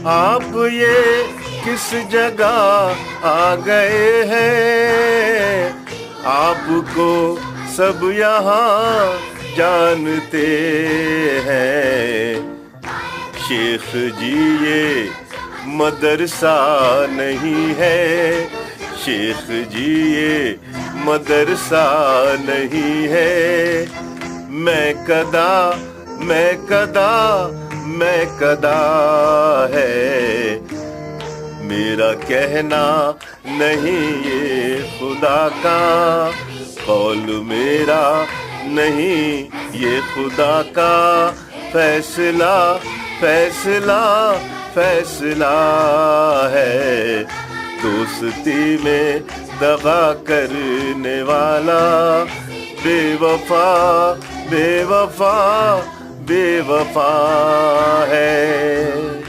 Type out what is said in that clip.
आप ये किस जगह आ गए हैं, आपको सब यहाँ जानते हैं। शेख जी ये मदरसा नहीं है, शेख जी ये मदरसा नहीं है। मैं कदा है मेरा कहना नहीं ये खुदा का, कौल मेरा नहीं ये खुदा का। फैसला फैसला फैसला है, दोस्ती में दगा करने वाला बेवफा बेवफा बेवफा है।